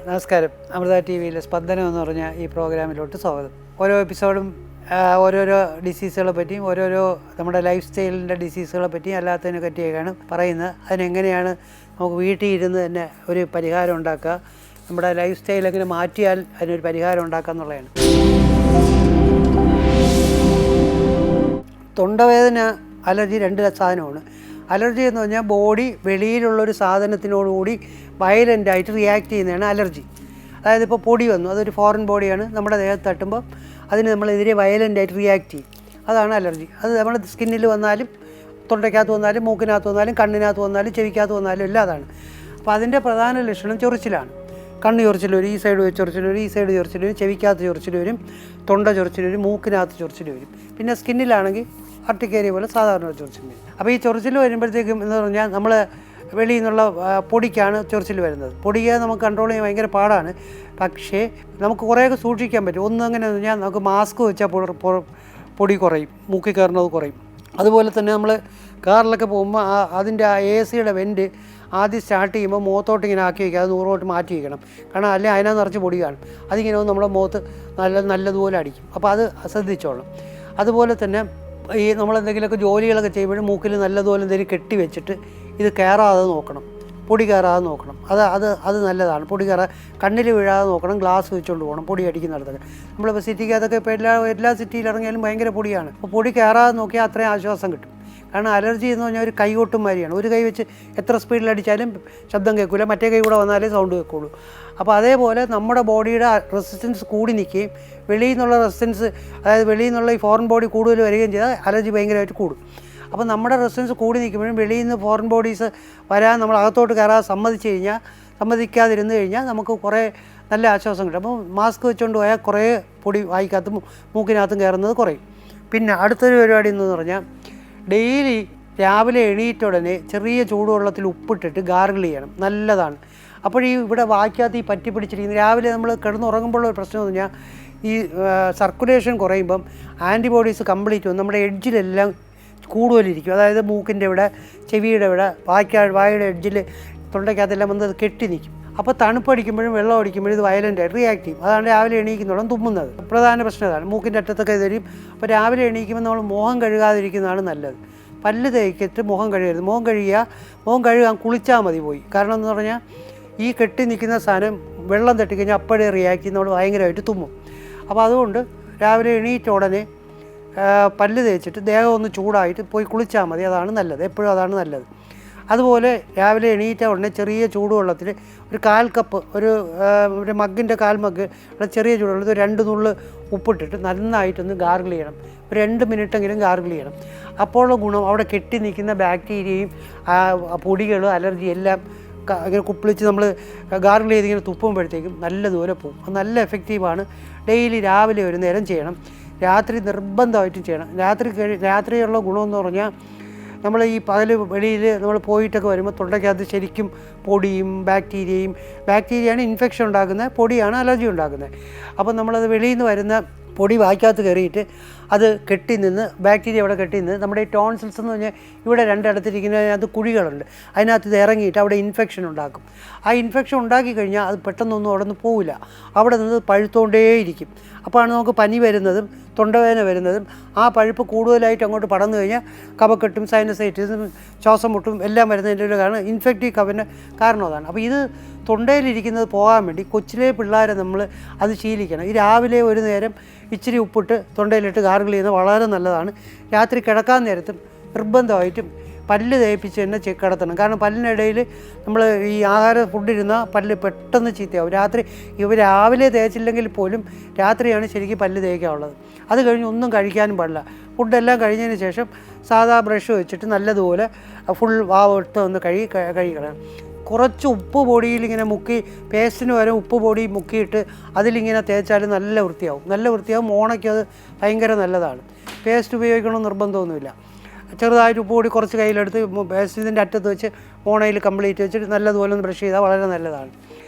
നമസ്കാരം. അമൃത ടി വിയിലെ സ്പന്ദനം എന്ന് പറഞ്ഞ ഈ പ്രോഗ്രാമിലോട്ട് സ്വാഗതം. ഓരോ എപ്പിസോഡും ഓരോരോ ഡിസീസുകളെ പറ്റിയും ഓരോരോ നമ്മുടെ ലൈഫ് സ്റ്റൈലിൻ്റെ ഡിസീസുകളെ പറ്റിയും അല്ലാത്തതിനെ പറ്റിയൊക്കെയാണ് പറയുന്നത്. അതിനെങ്ങനെയാണ് നമുക്ക് വീട്ടിൽ ഇരുന്ന് തന്നെ ഒരു പരിഹാരം ഉണ്ടാക്കുക, നമ്മുടെ ലൈഫ് സ്റ്റൈൽ എങ്ങനെ മാറ്റിയാൽ അതിനൊരു പരിഹാരം ഉണ്ടാക്കുക എന്നുള്ളതാണ്. തൊണ്ടവേദന, അലർജി രണ്ട് സാധനമാണ്. അലർജി എന്ന് പറഞ്ഞാൽ ബോഡി വെളിയിലുള്ളൊരു സാധനത്തിനോടുകൂടി വയലൻ്റായിട്ട് റിയാക്ട് ചെയ്യുന്നതാണ് അലർജി. അതായത് ഇപ്പോൾ പൊടി വന്നു, അതൊരു ഫോറിൻ ബോഡിയാണ്, നമ്മുടെ ദേഹത്ത് തട്ടുമ്പോൾ അതിന് നമ്മളെതിരെ വയലൻ്റായിട്ട് റിയാക്ട് ചെയ്യും. അതാണ് അലർജി. അത് നമ്മുടെ സ്കിന്നിൽ വന്നാലും തൊണ്ടയ്ക്കകത്ത് വന്നാലും മൂക്കിനകത്ത് വന്നാലും കണ്ണിനകത്ത് വന്നാലും ചെവിക്കകത്ത് വന്നാലും എല്ലാം അതാണ്. അപ്പോൾ അതിൻ്റെ പ്രധാന ലക്ഷണം ചൊറിച്ചിലാണ്. കണ്ണ് ചൊറിച്ചിൽ വരും, ഈ സൈഡ് ചൊറിച്ചിൽ വരും, ഈ സൈഡ് ചൊറിച്ചിൽ വരും, ചെവിക്കകത്ത് ചൊറിച്ചിൽ വരും, തൊണ്ട ചൊറിച്ചിൽ വരും, മൂക്കിനകത്ത് ചൊറിച്ചിൽ വരും. പിന്നെ സ്കിന്നിലാണെങ്കിൽ അർട്ടിക്കേരിയ പോലെ സാധാരണ ചൊറിച്ചിൽ വരും. അപ്പോൾ ഈ ചൊറിച്ചിൽ വരുമ്പോഴത്തേക്കും എന്ന് പറഞ്ഞാൽ നമ്മൾ വെളിയിൽ നിന്നുള്ള പൊടിക്കാണ് ചൊറിച്ചിൽ വരുന്നത്. പൊടിയെ നമുക്ക് കൺട്രോൾ ചെയ്യാൻ ഭയങ്കര പാടാണ്. പക്ഷേ നമുക്ക് കുറേയൊക്കെ സൂക്ഷിക്കാൻ പറ്റും. ഒന്ന് എങ്ങനെയാണെന്ന് പറഞ്ഞാൽ നമുക്ക് മാസ്ക് വെച്ചാൽ പൊടി കുറയും, മൂക്കിൽ കയറുന്നത് കുറയും. അതുപോലെ തന്നെ നമ്മൾ കാറിലൊക്കെ പോകുമ്പോൾ അതിൻ്റെ ആ AC-യുടെ വെൻറ്റ് ആദ്യം സ്റ്റാർട്ട് ചെയ്യുമ്പോൾ മുഖത്തോട്ട് ഇങ്ങനെ ആക്കി വയ്ക്കുക, അത് 100 മാറ്റി വയ്ക്കണം. കാരണം അല്ലെങ്കിൽ അതിനകത്ത് നിറച്ച് പൊടി കാണും. അതിങ്ങനെ നമ്മുടെ മുഖത്ത് നല്ലതുപോലെ അടിക്കും. അപ്പോൾ അത് ശ്രദ്ധിച്ചോളണം. അതുപോലെ തന്നെ ഈ നമ്മളെന്തെങ്കിലുമൊക്കെ ജോലികളൊക്കെ ചെയ്യുമ്പോഴും മൂക്കിൽ നല്ലതുപോലെ എന്തെങ്കിലും കെട്ടി വെച്ചിട്ട് ഇത് കയറാതെ നോക്കണം, പൊടി കയറാതെ നോക്കണം. അത് നല്ലതാണ്. പൊടി കണ്ണിൽ വീഴാതെ നോക്കണം. ഗ്ലാസ് വെച്ചുകൊണ്ട് പോകണം പൊടി അടിക്കുന്നിടത്തൊക്കെ. നമ്മളിപ്പോൾ സിറ്റിക്കകത്തൊക്കെ ഇപ്പോൾ എല്ലാ സിറ്റിയിൽ ഇറങ്ങിയാലും ഭയങ്കര പൊടിയാണ്. അപ്പോൾ പൊടി കയറാതെ നോക്കിയാൽ അത്രയും ആശ്വാസം കിട്ടും. കാരണം അലർജി എന്ന് പറഞ്ഞാൽ ഒരു കൈകൊട്ടും മാതിരിയാണ്. ഒരു കൈ വെച്ച് എത്ര സ്പീഡിലടിച്ചാലും ശബ്ദം കേൾക്കില്ല, മറ്റേ കൈ കൂടെ വന്നാലേ സൗണ്ട് കേൾക്കുള്ളൂ. അപ്പോൾ അതേപോലെ നമ്മുടെ ബോഡിയുടെ റെസിസ്റ്റൻസ് കൂടി നിൽക്കുകയും വെളിയിൽ നിന്നുള്ള റെസിസ്റ്റൻസ്, അതായത് വെളിയിൽ നിന്നുള്ള ഈ ഫോറിൻ ബോഡി കൂടുതൽ വരികയും ചെയ്താൽ അലർജി ഭയങ്കരമായിട്ട് കൂടും. അപ്പോൾ നമ്മുടെ റെസിസ്റ്റൻസ് കൂടി നിൽക്കുമ്പോഴും വെളിയിൽ നിന്ന് ഫോറിൻ ബോഡീസ് വരാൻ നമ്മൾ അകത്തോട്ട് കയറാൻ സമ്മതിക്കാതിരുന്ന് കഴിഞ്ഞാൽ നമുക്ക് കുറേ നല്ല ആശ്വാസം കിട്ടും. അപ്പോൾ മാസ്ക് വെച്ചുകൊണ്ട് പോയാൽ കുറേ പൊടി വായിക്കകത്തും മൂക്കിനകത്തും കയറുന്നത് കുറയും. പിന്നെ അടുത്തൊരു പരിപാടി എന്ന് പറഞ്ഞാൽ ഡെയിലി രാവിലെ എണീറ്റ ഉടനെ ചെറിയ ചൂടുവെള്ളത്തിൽ ഉപ്പിട്ടിട്ട് ഗാർഗിൾ ചെയ്യണം. നല്ലതാണ്. അപ്പോൾ ഇവിടെ വായിക്കകത്ത് ഈ പറ്റി പിടിച്ചിരിക്കുന്നത് രാവിലെ നമ്മൾ കിടന്നുറങ്ങുമ്പോഴുള്ള ഒരു പ്രശ്നം എന്ന് പറഞ്ഞാൽ ഈ സർക്കുലേഷൻ കുറയുമ്പം ആൻറ്റിബോഡീസ് കംപ്ലീറ്റ് വന്ന് നമ്മുടെ എഡ്ജിലെല്ലാം കൂടുതലിരിക്കും. അതായത് മൂക്കിൻ്റെ ഇവിടെ, ചെവിയുടെ ഇവിടെ, വായുടെ എഡ്ജിൽ, തൊണ്ടയ്ക്കകത്തെല്ലാം വന്ന് അത് കെട്ടി നിൽക്കും. അപ്പോൾ തണുപ്പടിക്കുമ്പോഴും വെള്ളം അടിക്കുമ്പോഴും ഇത് വയലൻ്റായിട്ട് റിയാക്ട് ചെയ്യും. അതാണ് രാവിലെ എണീക്കുന്നതോളം തുമ്മുന്നത്. പ്രധാന പ്രശ്നം അതാണ്. മൂക്കിൻ്റെ അറ്റത്തൊക്കെ തരും. അപ്പോൾ രാവിലെ എണീക്കുമ്പോൾ നമ്മൾ മുഖം കഴുകാതിരിക്കുന്നതാണ് നല്ലത്. പല്ല് തേക്കിട്ട് മുഖം കഴുകരുത്. മുഖം കഴുകാൻ കുളിച്ചാൽ മതി പോയി. കാരണം എന്ന് പറഞ്ഞാൽ ഈ കെട്ടി നിൽക്കുന്ന സാധനം വെള്ളം തട്ടിക്കഴിഞ്ഞാൽ അപ്പോഴേ റിയാക്ട് ചെയ്ത് നമ്മൾ ഭയങ്കരമായിട്ട് തുമ്മും. അപ്പോൾ അതുകൊണ്ട് രാവിലെ എണീറ്റ ഉടനെ പല്ല് തേച്ചിട്ട് ദേഹം ഒന്ന് ചൂടായിട്ട് പോയി കുളിച്ചാൽ മതി. അതാണ് നല്ലത്. എപ്പോഴും അതാണ് നല്ലത്. അതുപോലെ രാവിലെ എണീറ്റ ഉടനെ ചെറിയ ചൂടുവെള്ളത്തിൽ ഒരു 1/4 കപ്പ്, ഒരു മഗ്ഗിൻ്റെ 1/4 മഗ്ഗ് ചെറിയ ചൂടുവെള്ളത്തിൽ 2 നുള്ള് ഉപ്പിട്ടിട്ട് നന്നായിട്ടൊന്ന് ഗാർഗിൾ ചെയ്യണം. ഒരു 2 മിനിറ്റെങ്കിലും ഗാർഗിൾ ചെയ്യണം. അപ്പോഴുള്ള ഗുണം അവിടെ കെട്ടി നിൽക്കുന്ന ബാക്ടീരിയയും പൊടികളും അലർജി എല്ലാം ഇങ്ങനെ കുപ്പിളിച്ച് നമ്മൾ ഗാർഗിൾ ചെയ്തിങ്ങനെ തുപ്പുമ്പോഴത്തേക്കും നല്ലതുപോലെ പോകും. അത് നല്ല എഫക്റ്റീവാണ്. ഡെയിലി രാവിലെ ഒരു നേരം ചെയ്യണം. രാത്രി നിർബന്ധമായിട്ടും ചെയ്യണം. രാത്രിയുള്ള ഗുണമെന്ന് പറഞ്ഞാൽ നമ്മൾ ഈ പകൽ വെളിയിൽ നമ്മൾ പോയിട്ടൊക്കെ വരുമ്പോൾ തൊണ്ടയ്ക്കകത്ത് ശരിക്കും പൊടിയും ബാക്ടീരിയയാണ് ഇൻഫെക്ഷൻ ഉണ്ടാക്കുന്നത്, പൊടിയാണ് അലർജി ഉണ്ടാക്കുന്നത്. അപ്പോൾ നമ്മളത് വെളിയിൽ നിന്ന് വരുന്ന പൊടി വായ്ക്കകത്ത് കയറിയിട്ട് അത് കെട്ടി നിന്ന്, ബാക്ടീരിയ അവിടെ കെട്ടി നിന്ന് നമ്മുടെ ഈ ടോൺസിൽസ് എന്ന് പറഞ്ഞാൽ ഇവിടെ രണ്ടിടത്തിരിക്കുന്നതിനകത്ത് കുഴികളുണ്ട്. അതിനകത്ത് ഇത് ഇറങ്ങിയിട്ട് അവിടെ ഇൻഫെക്ഷൻ ഉണ്ടാക്കും. ആ ഇൻഫെക്ഷൻ ഉണ്ടാക്കി കഴിഞ്ഞാൽ അത് പെട്ടെന്നൊന്നും അവിടെ നിന്ന് പോവില്ല. അവിടെ നിന്ന് പഴുത്തുകൊണ്ടേയിരിക്കും. അപ്പോഴാണ് നമുക്ക് പനി വരുന്നതും തൊണ്ടവേദന വരുന്നതും. ആ പഴുപ്പ് കൂടുതലായിട്ട് അങ്ങോട്ട് പടർന്നു കഴിഞ്ഞാൽ കഫക്കെട്ടും സൈനസൈറ്റിസും ശ്വാസം മുട്ടും എല്ലാം വരുന്നതിൻ്റെ ഒരു കാരണം ഇൻഫെക്റ്റീവ് കഫിൻ്റെ കാരണം അതാണ്. അപ്പോൾ ഇത് തൊണ്ടയിലിരിക്കുന്നത് പോകാൻ വേണ്ടി കൊച്ചിലെ പിള്ളേരെ നമ്മൾ അത് ശീലിക്കണം. ഈ രാവിലെ ഒരു നേരം ഇച്ചിരി ഉപ്പിട്ട് തൊണ്ടയിലിട്ട് ഗാർഗിൾ ചെയ്യുന്നത് വളരെ നല്ലതാണ്. രാത്രി കിടക്കാൻ നേരത്തും നിർബന്ധമായിട്ടും പല്ല് തേപ്പിച്ച് തന്നെ കിടത്തണം. കാരണം പല്ലിനിടയിൽ നമ്മൾ ഈ ഫുഡിരുന്നാൽ പല്ല് പെട്ടെന്ന് ചീത്തയാവും. രാവിലെ തേച്ചില്ലെങ്കിൽ പോലും രാത്രിയാണ് ശരിക്കും പല്ല് തേക്കാനുള്ളത്. അത് കഴിഞ്ഞ് ഒന്നും കഴിക്കാനും പാടില്ല. ഫുഡെല്ലാം കഴിഞ്ഞതിന് ശേഷം സാധാ ബ്രഷ് വെച്ചിട്ട് നല്ലതുപോലെ ഫുൾ വാവിട്ട് ഒന്ന് കഴുകിക്കളയണം. കുറച്ച് ഉപ്പ് പൊടിയിൽ ഇങ്ങനെ മുക്കി, പേസ്റ്റിന് വരെ ഉപ്പ് പൊടി മുക്കിയിട്ട് അതിലിങ്ങനെ തേച്ചാൽ നല്ല വൃത്തിയാവും. മോണയ്ക്ക് അത് ഭയങ്കര നല്ലതാണ്. പേസ്റ്റ് ഉപയോഗിക്കണമെന്ന് നിർബന്ധമൊന്നുമില്ല. ചെറുതായിട്ട് ഉപ്പ് പൊടി കുറച്ച് കയ്യിലെടുത്ത് പേസ്റ്റിൻ്റെ അറ്റത്ത് വെച്ച് മോണയിൽ കംപ്ലീറ്റ് വെച്ചിട്ട് നല്ലതുപോലെ ഒന്ന് ബ്രഷ് ചെയ്താൽ വളരെ നല്ലതാണ്.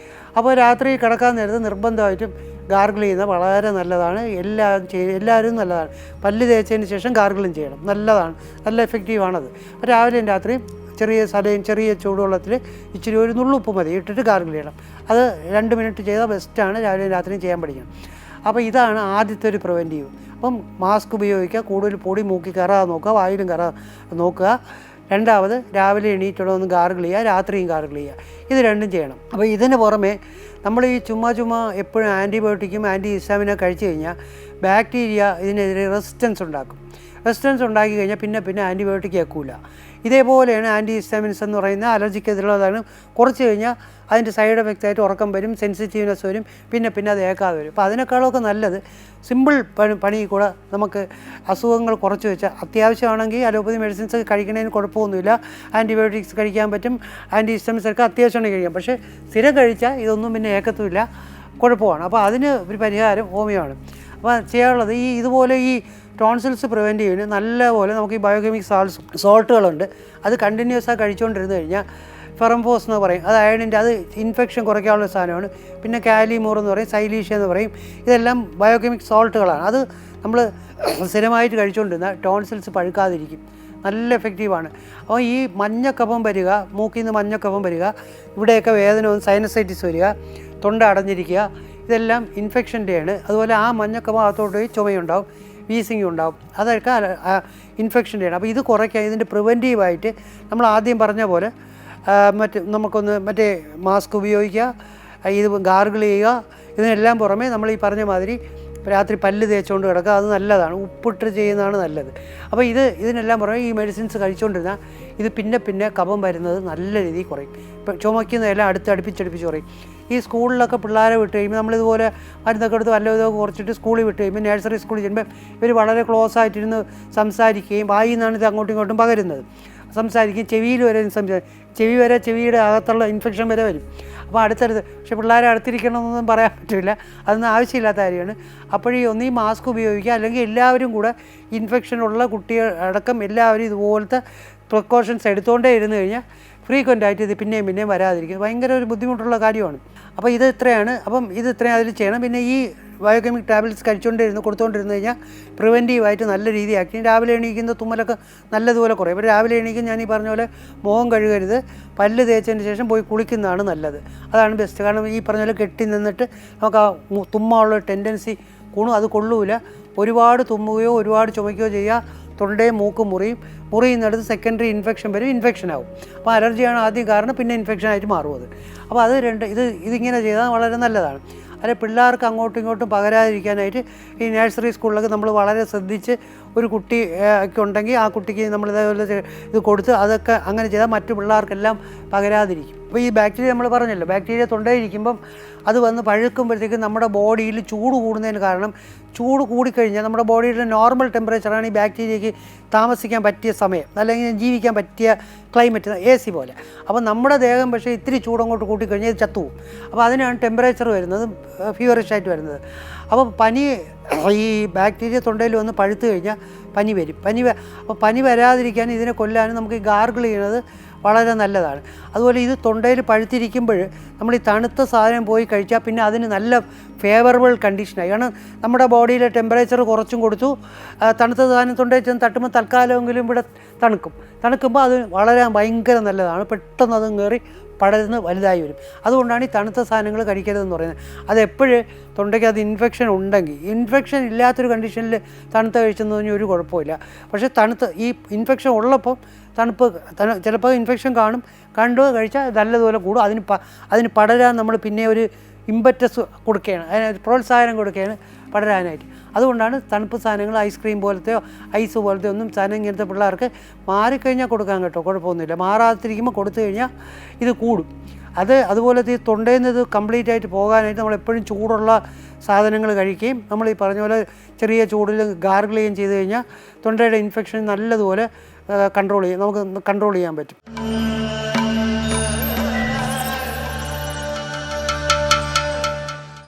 അപ്പോൾ രാത്രി കിടക്കാൻ നേരത്ത് നിർബന്ധമായിട്ടും ഗാർഗിൾ ചെയ്യുന്നത് വളരെ നല്ലതാണ്. എല്ലാവരും നല്ലതാണ്. പല്ല് തേച്ചതിന് ശേഷം ഗാർഗിളും ചെയ്യണം. നല്ലതാണ്, നല്ല എഫക്റ്റീവാണത്. അപ്പോൾ രാവിലെയും രാത്രിയും ചെറിയ സലയും ചെറിയ ചൂടുവെള്ളത്തിൽ ഇച്ചിരി ഒരു നുള്ളുപ്പ് മതി ഇട്ടിട്ട് ഗാർഗിൾ ചെയ്യണം. അത് 2 മിനിറ്റ് ചെയ്താൽ ബെസ്റ്റാണ്. രാവിലെയും രാത്രിയും ചെയ്യാൻ പഠിക്കണം. അപ്പോൾ ഇതാണ് ആദ്യത്തെ ഒരു പ്രിവെൻറ്റീവ്. അപ്പം മാസ്ക് ഉപയോഗിക്കുക, കൂടുതൽ പൊടി മൂക്കി കയറാതെ നോക്കുക, വായിലും കയറാതെ നോക്കുക. രണ്ടാമത് രാവിലെ എണീറ്റുള്ള ഗാർഗിൾ ചെയ്യുക, രാത്രിയും ഗാർഗിൾ ചെയ്യുക. ഇത് രണ്ടും ചെയ്യണം. അപ്പോൾ ഇതിന് പുറമെ നമ്മൾ ഈ ചുമ്മാ എപ്പോഴും ആൻറ്റിബയോട്ടിക്കും ആൻറ്റി ഹിസ്റ്റാമിനും കഴിച്ചു കഴിഞ്ഞാൽ ബാക്ടീരിയ ഇതിനെതിരെ റെസിസ്റ്റൻസ് ഉണ്ടാക്കും. റെസിസ്റ്റൻസ് ഉണ്ടാക്കി കഴിഞ്ഞാൽ പിന്നെ ആൻറ്റിബയോട്ടിക് ഏൽക്കില്ല. ഇതേപോലെയാണ് ആൻറ്റി ഹിസ്റ്റാമിൻസ് എന്ന് പറയുന്ന അലർജിക്കെതിരുള്ളതാണ്. കുറച്ച് കഴിഞ്ഞാൽ അതിൻ്റെ സൈഡ് എഫക്റ്റ് ആയിട്ട് ഉറക്കം വരും, സെൻസിറ്റീവ്നെസ് വരും, പിന്നെ അത് ഏൽക്കാതെ വരും. അപ്പോൾ അതിനേക്കാളൊക്കെ നല്ലത് സിമ്പിൾ പണി കൂടെ നമുക്ക് അസുഖങ്ങൾ കുറച്ച് വെച്ചാൽ, അത്യാവശ്യമാണെങ്കിൽ അലോപ്പതി മെഡിസിൻസ് കഴിക്കുന്നതിന് കുഴപ്പമൊന്നുമില്ല. ആൻറ്റിബയോട്ടിക്സ് കഴിക്കാൻ പറ്റും, ആൻറ്റി ഹിസ്റ്റാമിൻസ് ഒക്കെ അത്യാവശ്യമാണെങ്കിൽ കഴിക്കാം. പക്ഷേ സ്ഥിരം കഴിച്ചാൽ ഇതൊന്നും പിന്നെ ഏക്കത്തുമില്ല, കുഴപ്പമാണ്. അപ്പോൾ അതിന് ഒരു പരിഹാരം ഹോമിയോ ആണ്. അപ്പോൾ ചെയ്യാനുള്ളത് ഇതുപോലെ ഈ ടോൺസിൽസ് പ്രിവെൻറ്റ് ചെയ്യുന്നതിന് നല്ലപോലെ നമുക്ക് ഈ ബയോകെമിക് സോൾട്ടുകളുണ്ട്. അത് കണ്ടിന്യൂസ് ആയി കഴിച്ചുകൊണ്ടിരുന്നു കഴിഞ്ഞാൽ ഫെറംഫോസ് എന്ന് പറയും, അത് അയണിൻ്റെ, അത് ഇൻഫെക്ഷൻ കുറയ്ക്കാനുള്ള സാധനമാണ്. പിന്നെ കാലിമോർ എന്ന് പറയും, സൈലീഷ്യ എന്ന് പറയും. ഇതെല്ലാം ബയോകെമിക് സോൾട്ടുകളാണ്. അത് നമ്മൾ സ്ഥിരമായിട്ട് കഴിച്ചുകൊണ്ടിരുന്ന ടോൺസിൽസ് പഴുക്കാതിരിക്കും. നല്ല എഫക്റ്റീവാണ്. അപ്പോൾ ഈ മഞ്ഞക്കഫം വരിക, മൂക്കിൽ നിന്ന് മഞ്ഞക്കഫം വരിക, ഇവിടെയൊക്കെ വേദന വന്ന് സൈനസൈറ്റിസ് വരിക, തൊണ്ട അടഞ്ഞിരിക്കുക, ഇതെല്ലാം ഇൻഫെക്ഷൻ്റെയാണ്. അതുപോലെ ആ മഞ്ഞക്കഫം അകത്തോട്ട് പോയി ചുമയുണ്ടാവും, വീസിങ് ഉണ്ടാവും, അതൊക്കെ ഇൻഫെക്ഷൻ്റെയാണ്. അപ്പോൾ ഇത് കുറയ്ക്കാൻ ഇതിൻ്റെ പ്രിവെൻറ്റീവായിട്ട് നമ്മൾ ആദ്യം പറഞ്ഞ പോലെ മറ്റേ മാസ്ക് ഉപയോഗിക്കുക, ഇത് ഗാർഗിൾ ചെയ്യുക. ഇതിനെല്ലാം പുറമെ നമ്മൾ ഈ പറഞ്ഞ മാതിരി രാത്രി പല്ല് തേച്ചുകൊണ്ട് കിടക്കുക, അത് നല്ലതാണ്. ഉപ്പിട്ട് ചെയ്യുന്നതാണ് നല്ലത്. അപ്പോൾ ഇതിനെല്ലാം പുറമെ ഈ മെഡിസിൻസ് കഴിച്ചുകൊണ്ടിരുന്നാൽ ഇത് പിന്നെ കഫം വരുന്നത് നല്ല രീതിയിൽ കുറയും. ഇപ്പം ചുമക്കുന്നതെല്ലാം അടുപ്പിച്ചടുപ്പിച്ച് കുറയും. ഈ സ്കൂളിലൊക്കെ പിള്ളേരെ വിട്ട് കഴിയുമ്പോൾ നമ്മളിതുപോലെ മരുന്നൊക്കെ എടുത്ത് വല്ലതൊക്കെ കുറച്ചിട്ട് സ്കൂളിൽ വിട്ട് കഴിയുമ്പോൾ നഴ്സറി സ്കൂളിൽ ചെല്ലുമ്പോൾ ഇവർ വളരെ ക്ലോസ് ആയിട്ടിരുന്ന് സംസാരിക്കുകയും വായിൽ നിന്നാണ് ഇത് അങ്ങോട്ടും ഇങ്ങോട്ടും പകരുന്നത്. സംസാരിക്കും, ചെവിയിൽ വരെ ചെവി വരെ, ചെവിയുടെ അകത്തുള്ള ഇൻഫെക്ഷൻ വരെ വരും. അപ്പോൾ അടുത്തടുത്ത്, പക്ഷേ പിള്ളേരെ അടുത്തിരിക്കണമെന്നൊന്നും പറയാൻ പറ്റില്ല, അതൊന്നും ആവശ്യമില്ലാത്ത കാര്യമാണ്. അപ്പോഴീ ഒന്നീ മാസ്ക് ഉപയോഗിക്കുക, അല്ലെങ്കിൽ എല്ലാവരും കൂടെ ഇൻഫെക്ഷനുള്ള കുട്ടികൾ അടക്കം എല്ലാവരും ഇതുപോലത്തെ പ്രിക്കോഷൻസ് എടുത്തുകൊണ്ടേ ഇരുന്ന് കഴിഞ്ഞാൽ ഫ്രീക്വൻ്റ് ആയിട്ട് ഇത് പിന്നെയും വരാതിരിക്കും. ഭയങ്കര ഒരു ബുദ്ധിമുട്ടുള്ള കാര്യമാണ്. അപ്പോൾ ഇത് ഇത്രയാണ്. അപ്പം ഇത് ഇത്രയും അതിൽ ചെയ്യണം. പിന്നെ ഈ ബയോകെമിക് ടാബ്ലറ്റ്സ് കൊടുത്തുകൊണ്ടിരുന്ന് കഴിഞ്ഞാൽ പ്രിവെൻറ്റീവായിട്ട് നല്ല രീതിയാക്കി രാവിലെ എണീക്കുന്ന തുമ്മലൊക്കെ നല്ലതുപോലെ കുറയും. അപ്പോൾ രാവിലെ എണീക്കും ഞാൻ ഈ പറഞ്ഞ പോലെ മുഖം കഴുകരുത്, പല്ല് തേച്ചതിന് ശേഷം പോയി കുളിക്കുന്നതാണ് നല്ലത്. അതാണ് ബെസ്റ്റ്. കാരണം ഈ പറഞ്ഞ പോലെ കെട്ടി നിന്നിട്ട് നമുക്ക് ആ തുമ്മാനുള്ള ടെൻഡൻസി അത് കൊള്ളൂല. ഒരുപാട് തുമ്മുകയോ ഒരുപാട് ചുമയ്ക്കുകയോ ചെയ്യുക, തൊണ്ടയും മൂക്കും മുറിയുന്നിടത്ത് സെക്കൻഡറി ഇൻഫെക്ഷൻ വരും, ഇൻഫെക്ഷനാവും. അപ്പോൾ അലർജിയാണ് ആദ്യം കാരണം, പിന്നെ ഇൻഫെക്ഷനായിട്ട് മാറും അത്. അപ്പോൾ അത് ഇതിങ്ങനെ ചെയ്താൽ വളരെ നല്ലതാണ്. അല്ലെ പിള്ളേർക്ക് അങ്ങോട്ടും ഇങ്ങോട്ടും പകരാതിരിക്കാനായിട്ട് ഈ നഴ്സറി സ്കൂളിലൊക്കെ നമ്മൾ വളരെ ശ്രദ്ധിച്ച് ഒരു കുട്ടി ഒക്കെ ഉണ്ടെങ്കിൽ ആ കുട്ടിക്ക് നമ്മൾ ഇതേപോലെ ഇത് കൊടുത്ത് അതൊക്കെ അങ്ങനെ ചെയ്താൽ മറ്റു പിള്ളേർക്കെല്ലാം പകരാതിരിക്കും. അപ്പോൾ ഈ ബാക്ടീരിയ നമ്മൾ പറഞ്ഞല്ലോ, ബാക്ടീരിയ തൊണ്ടയിരിക്കുമ്പം അത് വന്ന് പഴുക്കുമ്പോഴത്തേക്കും നമ്മുടെ ബോഡിയിൽ ചൂട് കൂടുന്നതിന് കാരണം, ചൂട് കൂടിക്കഴിഞ്ഞാൽ നമ്മുടെ ബോഡിയുടെ നോർമൽ ടെമ്പറേച്ചറാണ് ഈ ബാക്ടീരിയയ്ക്ക് താമസിക്കാൻ പറ്റിയ സമയം, അല്ലെങ്കിൽ ജീവിക്കാൻ പറ്റിയ ക്ലൈമറ്റ്, AC പോലെ. അപ്പോൾ നമ്മുടെ ദേഹം പക്ഷേ ഇത്തിരി ചൂടങ്ങോട്ട് കൂട്ടിക്കഴിഞ്ഞാൽ ഇത് ചത്തുപോകും. അപ്പോൾ അതിനാണ് ടെമ്പറേച്ചർ വരുന്നത്, ഫീവറിഷായിട്ട് വരുന്നത്. അപ്പോൾ ഈ ബാക്ടീരിയ തൊണ്ടയിൽ വന്ന് പഴുത്ത് കഴിഞ്ഞാൽ പനി വരും. അപ്പോൾ പനി വരാതിരിക്കാൻ, ഇതിനെ കൊല്ലാനും നമുക്ക് ഈ ഗാർഗിൾ ചെയ്യുന്നത് വളരെ നല്ലതാണ്. അതുപോലെ ഇത് തൊണ്ടയിൽ പഴുത്തിരിക്കുമ്പോൾ നമ്മൾ ഈ തണുത്ത സാധനം പോയി കഴിച്ചാൽ പിന്നെ അതിന് നല്ല ഫേവറബിൾ കണ്ടീഷനായി. കാരണം നമ്മുടെ ബോഡിയിലെ ടെമ്പറേച്ചർ കുറച്ചും കൊടുത്തു, തണുത്ത സാധനം തൊണ്ടയിൽ ചെന്ന് തട്ടുമ്പോൾ തൽക്കാലമെങ്കിലും ഇവിടെ തണുക്കുമ്പോൾ അത് വളരെ ഭയങ്കര നല്ലതാണ്. പെട്ടെന്ന് അത് കയറി പടർന്ന് വലുതായി വരും. അതുകൊണ്ടാണ് ഈ തണുത്ത സാധനങ്ങൾ കഴിക്കരുതെന്ന് പറയുന്നത്. അതെപ്പോഴും തൊണ്ടയ്ക്ക് അത് ഇൻഫെക്ഷൻ ഉണ്ടെങ്കിൽ, ഇൻഫെക്ഷൻ ഇല്ലാത്തൊരു കണ്ടീഷനിൽ തണുത്ത കഴിച്ചെന്ന് പറഞ്ഞാൽ ഒരു കുഴപ്പമില്ല. പക്ഷേ ഈ ഇൻഫെക്ഷൻ ഉള്ളപ്പോൾ ചിലപ്പോൾ ഇൻഫെക്ഷൻ കണ്ടു കഴിച്ചാൽ നല്ലതുപോലെ കൂടും. അതിന് പടരാൻ നമ്മൾ പിന്നെ ഒരു ഇമ്പറ്റസ് കൊടുക്കുകയാണ്, അതിന് പ്രോത്സാഹനം കൊടുക്കുകയാണ് പടരാനായിട്ട്. അതുകൊണ്ടാണ് തണുപ്പ് സാധനങ്ങൾ, ഐസ്ക്രീം പോലത്തെയോ ഐസ് പോലത്തെയോ ഒന്നും സാധനം ഇങ്ങനത്തെ പിള്ളേർക്ക് മാറിക്കഴിഞ്ഞാൽ കൊടുക്കാൻ കേട്ടോ, കുഴപ്പമൊന്നുമില്ല. മാറാതിരിക്കുമ്പോൾ കൊടുത്തു കഴിഞ്ഞാൽ ഇത് കൂടും. അതുപോലത്തെ ഈ തൊണ്ടയിൽ നിന്ന് ഇത് കംപ്ലീറ്റ് ആയിട്ട് പോകാനായിട്ട് നമ്മൾ എപ്പോഴും ചൂടുള്ള സാധനങ്ങൾ കഴിക്കുകയും നമ്മൾ ഈ പറഞ്ഞ പോലെ ചെറിയ ചൂടിൽ ഗാർഗിൾ ചെയ്യുകയും ചെയ്ത് കഴിഞ്ഞാൽ തൊണ്ടയുടെ ഇൻഫെക്ഷൻ നല്ലതുപോലെ നമുക്ക് കൺട്രോൾ ചെയ്യാൻ പറ്റും.